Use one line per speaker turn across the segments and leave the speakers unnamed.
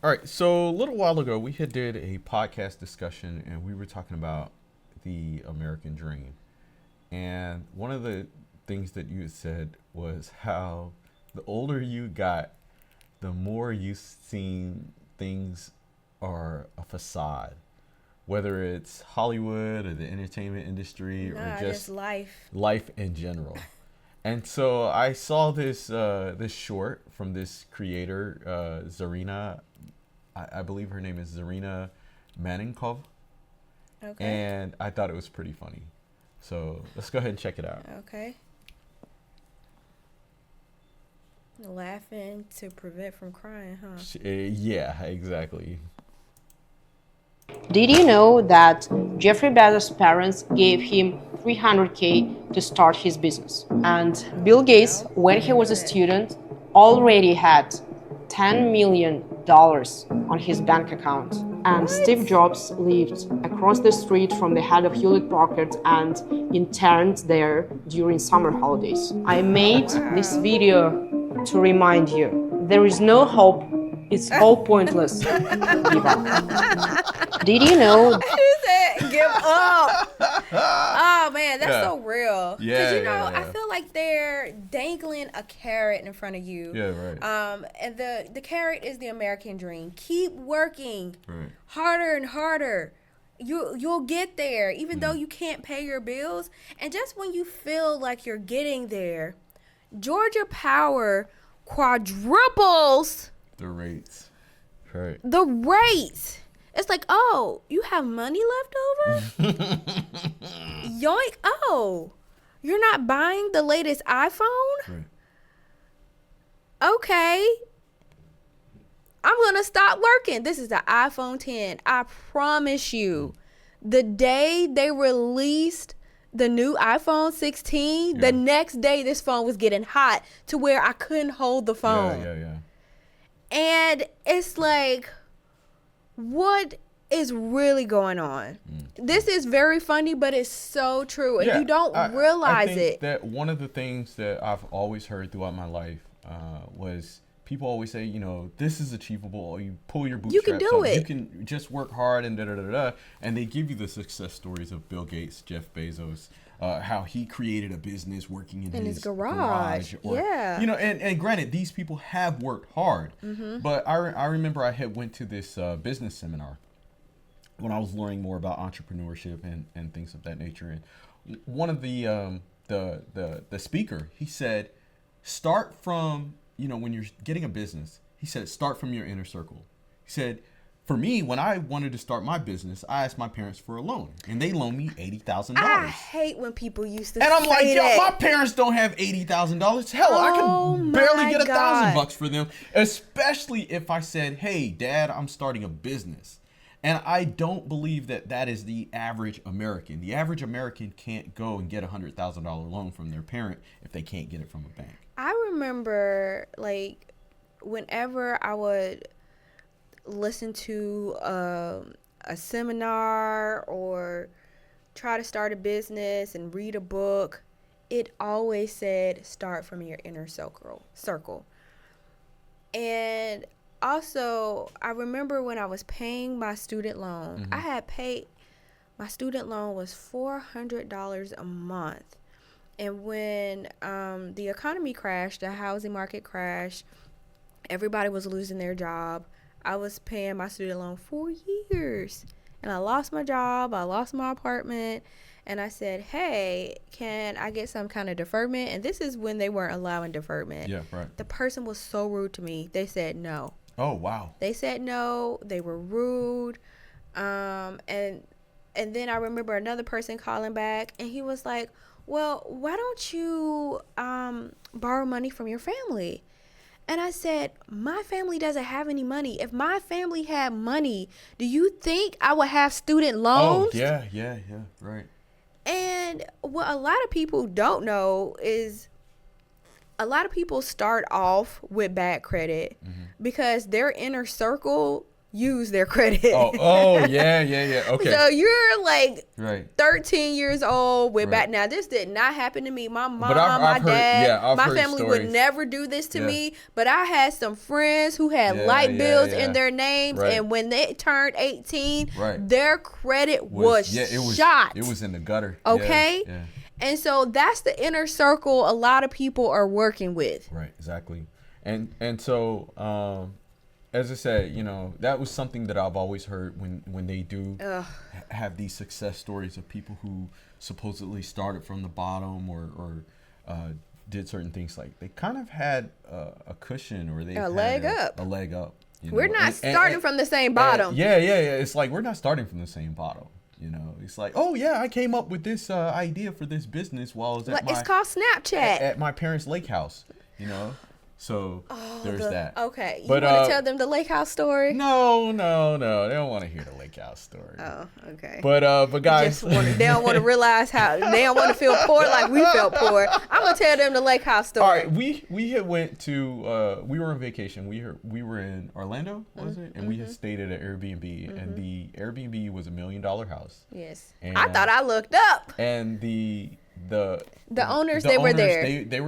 All right. So a little while ago, we had did a podcast discussion, and we were talking about the American dream. And one of the things that you had said was how the older you got, the more you seen things are a facade, whether it's Hollywood or the entertainment industry or
Nah, just
just
life.
life in general. And so I saw this short from this creator, Zarina. I believe her name is Zarina Maninkov,
Okay.
and I thought it was pretty funny. So let's go ahead and check it out.
Okay. Laughing to prevent from crying, huh?
Yeah, exactly.
Did you know that Jeffrey Bezos' parents gave him 300K to start his business? And Bill Gates,
No,
when
I
he
didn't
was
know
a
that.
student, already had $10 million on his bank account. And Steve
What?
Jobs lived across the street from the head of Hewlett Packard and interned there during summer holidays. I
Oh
made this
wow.
video to remind you there is no hope, it's all pointless. Give up. Did you know?
He said, "Give up." Oh man, that's
Yeah,
so real. Cause
yeah, yeah,
I
yeah,
feel like they're dangling a carrot in front of you.
yeah. Right,
And the carrot is the American dream. Keep working
right.
harder and harder. You'll get there, even though
Mm.
you can't pay your bills. And just when you feel like you're getting there, Georgia Power quadruples
The rates. Right.
the rates. It's like, oh, you have money left over? Yoink. Oh, you're not buying the latest iPhone?
Right.
Okay. I'm going to stop working. This is the iPhone 10. I promise you, the day they released the new iPhone 16,
Yeah.
the next day this phone was getting hot to where I couldn't hold the phone.
Yeah, yeah, yeah.
And it's like, what is really going on? This is very funny, but it's so true. And you don't
I
realize
think
it.
that one of the things that I've always heard throughout my life was people always say, this is achievable. Or you pull your
You
bootstraps
can do
up.
it.
You can just work hard and da da da da. And they give you the success stories of Bill Gates, Jeff Bezos, how he created a business working in
his
his
garage.
or,
Yeah.
and granted, these people have worked hard. But I remember I had went to this business seminar when I was learning more about entrepreneurship and things of that nature. And one of the speaker, he said, start from, when you're getting a business, he said, start from your inner circle. He said, for me, when I wanted to start my business, I asked my parents for a loan, and they loaned me $80,000.
I hate when people used to
And I'm
say
like, yo,
that.
my parents don't have $80,000. Hell, I
Oh
could barely
my
get
God.
$1,000 for them, especially if I said, hey, Dad, I'm starting a business. And I don't believe that that is the average American. The average American can't go and get a $100,000 loan from their parent if they can't get it from a bank.
I remember, like, whenever I would listen to a seminar or try to start a business and read a book, it always said start from your inner circle. And also, I remember when I was paying my student loan, I had paid, my student loan was $400 a month. And when the economy crashed, the housing market crashed, everybody was losing their job. I was paying my student loan for years. And I lost my job. I lost my apartment. And I said, hey, can I get some kind of deferment? And this is when they weren't allowing deferment.
Yeah, right.
The person was so rude to me. They said no.
Oh, wow.
They said no. They were rude. And then I remember another person calling back, and he was like, well, why don't you borrow money from your family? And I said, my family doesn't have any money. If my family had money, do you think I would have student loans?
Oh, yeah, right.
And what a lot of people don't know is a lot of people start off with bad credit because their inner circle use their credit.
Yeah. Okay.
So you're like
Right.
13 years old with
Right.
back. Now this did not happen to me. My mom,
But I've
my
heard-
dad,
yeah, I've
my
heard
family
stories.
would never do this to
Yeah.
me. But I had some friends who had
Yeah,
light bills
yeah.
in their names,
Right.
and when they turned 18,
Right.
their credit was shot.
It was in the gutter.
Okay?
Yeah.
And so that's the inner circle a lot of people are working with.
Right, exactly. And so as I said, you know, that was something that I've always heard when they do have these success stories of people who supposedly started from the bottom or did certain things. Like they kind of had a cushion, or they
A leg up.
A leg up. You
We're
know?
not starting from the same bottom.
Yeah. It's like we're not starting from the same bottom. You know, it's like, oh yeah, I came up with this idea for this business while I was at
It's called Snapchat.
at my parents' lake house. You know. So there's that.
Okay. You
But,
want to tell them the lake house story?
No. They don't want to hear the lake house story.
Oh, okay.
But guys,
They don't want to realize how they don't want to feel poor like we felt poor. I'm gonna tell them the lake house story.
all right, we had went to we were on vacation. We were in Orlando, was it? And we had stayed at an Airbnb, and the Airbnb was $1 million house.
Yes.
And-
I thought I looked up.
And the
owners, they were there.
They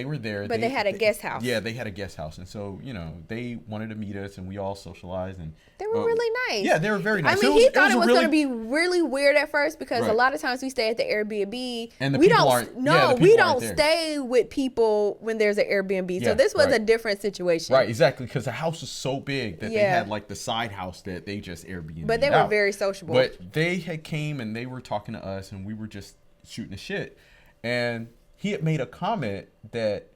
were there.
But they had a guest house.
Yeah, they had a guest house, and so you know they wanted to meet us, and we all socialized, and
They were really nice.
Yeah, they were very nice.
I mean, he thought it was going to be really weird at first because
Right.
a lot of times we stay at the Airbnb.
And the
we
people
don't.
aren't-
No,
yeah, the
we
people
don't
aren't there.
stay with people when there's an Airbnb. So
Yeah,
this was
right.
a different situation.
Right, exactly, because the house was so big that they
Yeah.
had like the side house that they just Airbnb.
But they were very sociable.
But they had came and they were talking to us, and we were just shooting the shit. And he had made a comment that,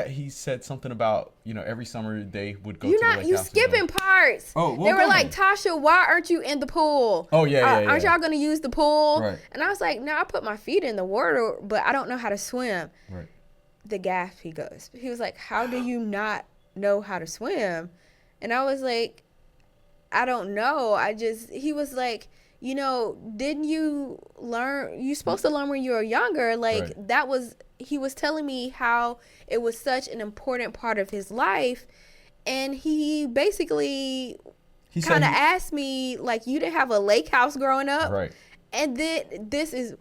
he said something about, you know, every summer they would go to the lake
You
house.
skipping parts.
Oh, well,
they were
go
like,
ahead.
Tasha, why aren't you in the pool?
Oh, yeah.
Aren't y'all gonna use the pool?
Right.
And I was like, no, I put my feet in the water, but I don't know how to swim.
Right.
The gasp he goes. He was like, how do you not know how to swim? And I was like, I don't know. He was like, you know, didn't you learn? You supposed to learn when you were younger. Like
Right.
he was telling me how it was such an important part of his life. And he basically
He said
kind of
he-
asked me, like, you didn't have a lake house growing up?
Right.
And then this is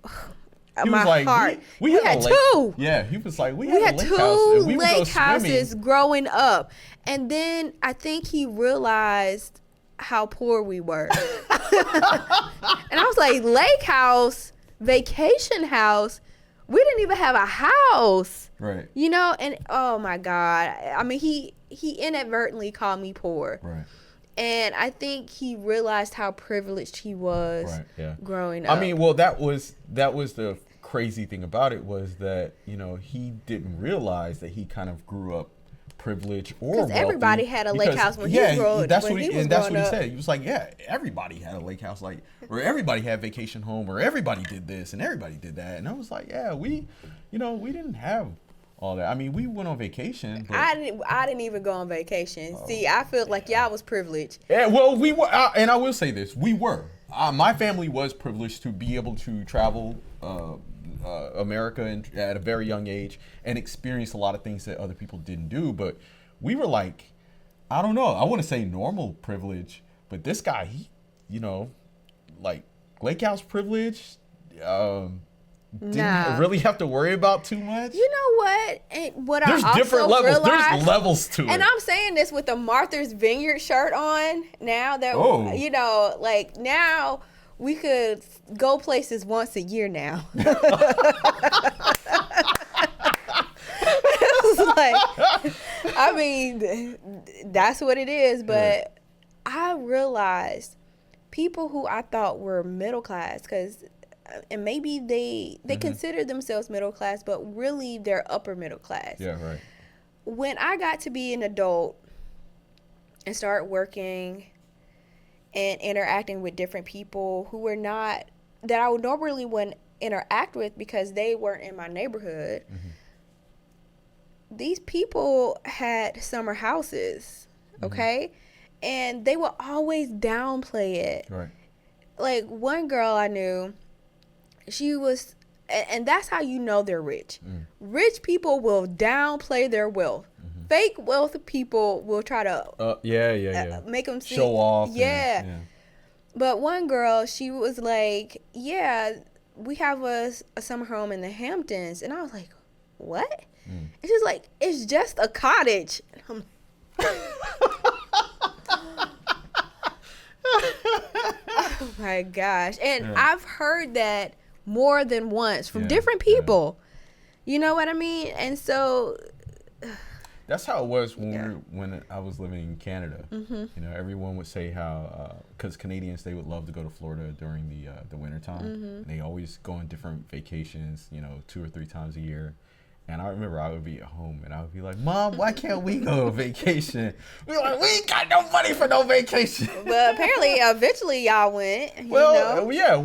He
my
was like,
heart.
we
We
had
had
a lake.
two.
Yeah, he was like, we
We
had
had
a lake
two
house. And we would go
lake houses
swimming.
growing up. And then I think he realized how poor we were. And I was like, lake house, vacation house. We didn't even have a house.
Right.
You know, and oh my God. I mean, he inadvertently called me poor.
Right.
And I think he realized how privileged he was
Right. Yeah.
growing up.
I mean, well, that was the crazy thing about it was that, you know, he didn't realize that he kind of grew up privileged or wealthy.
everybody had a lake house when he was growing
that's what he
up.
said. He was like, yeah, everybody had a lake house, like, or everybody had vacation home, or everybody did this and everybody did that. And I was like, yeah, we didn't have all that. I mean, we went on vacation. But,
I didn't even go on vacation. See, I feel like y'all was privileged.
yeah, well, we were, and I will say this, we were. My family was privileged to be able to travel America at a very young age and experience a lot of things that other people didn't do. But we were like, I don't know, I want to say normal privilege, but this guy, he, you know, like lake house privilege, didn't really have to worry about too much.
You know what? And what
There's
I also
different levels.
realized,
There's levels to it.
and I'm saying this with the Martha's Vineyard shirt on. Now that you know, like now we could go places once a year now. It's like, I mean, that's what it is. But I realized people who I thought were middle class, and maybe they consider themselves middle class, but really they're upper middle class.
Yeah, right.
When I got to be an adult and start working and interacting with different people who were not, that I would normally wouldn't interact with because they weren't in my neighborhood, these people had summer houses, okay? And they would always downplay it.
Right.
Like one girl I knew, she was, and that's how you know they're rich. Rich people will downplay their wealth fake wealthy people will try to
Yeah.
make them see,
Show off.
Yeah.
Yeah.
But one girl, she was like, yeah, we have a summer home in the Hamptons. And I was like, what? And she's like, it's just a cottage. And I'm oh my gosh. And I've heard that more than once from different people. You know what I mean? And so
that's how it was when I was living in Canada. You know, everyone would say how because Canadians, they would love to go to Florida during the winter time. And they always go on different vacations, you know, 2 or 3 times a year. And I remember I would be at home and I would be like, Mom, why can't we go on vacation? We like, we ain't got no money for no vacation.
But apparently, eventually y'all went.
Well,
you know?
Yeah,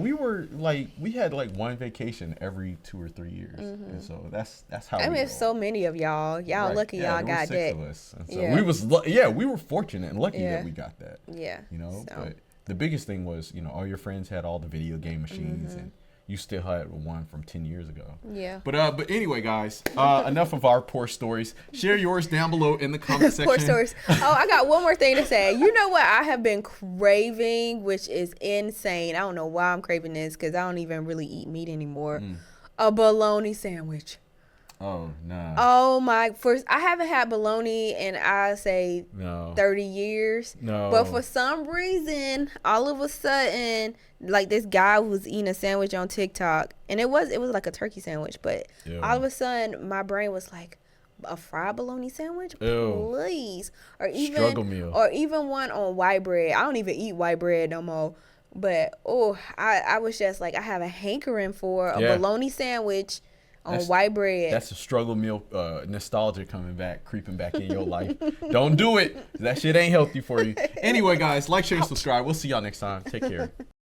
we had like one vacation every 2 or 3 years. And so that's how
I
we
mean,
go.
so many of y'all. Y'all
Right.
lucky
Yeah,
y'all
there were
got
6
that.
of us. And so we were fortunate and lucky that we got that.
Yeah.
You know,
So.
but the biggest thing was, you know, all your friends had all the video game machines and you still had one from 10 years ago.
Yeah.
But anyway, guys, enough of our poor stories. Share yours down below in the comment section.
Poor stories. Oh, I got one more thing to say. You know what I have been craving, which is insane. I don't know why I'm craving this because I don't even really eat meat anymore. A bologna sandwich.
Oh, no.
Oh my! First, I haven't had bologna in I say 30 years.
No.
But for some reason, all of a sudden, like this guy was eating a sandwich on TikTok, and it was like a turkey sandwich. But all of a sudden, my brain was like, a fried bologna sandwich, please, or even
struggle meal,
or even one on white bread. I don't even eat white bread no more. But I was just like, I have a hankering for a bologna sandwich. On white bread.
That's a struggle meal, nostalgia creeping back in your life. Don't do it. That shit ain't healthy for you. Anyway, guys, like, share, and subscribe. We'll see y'all next time. Take care.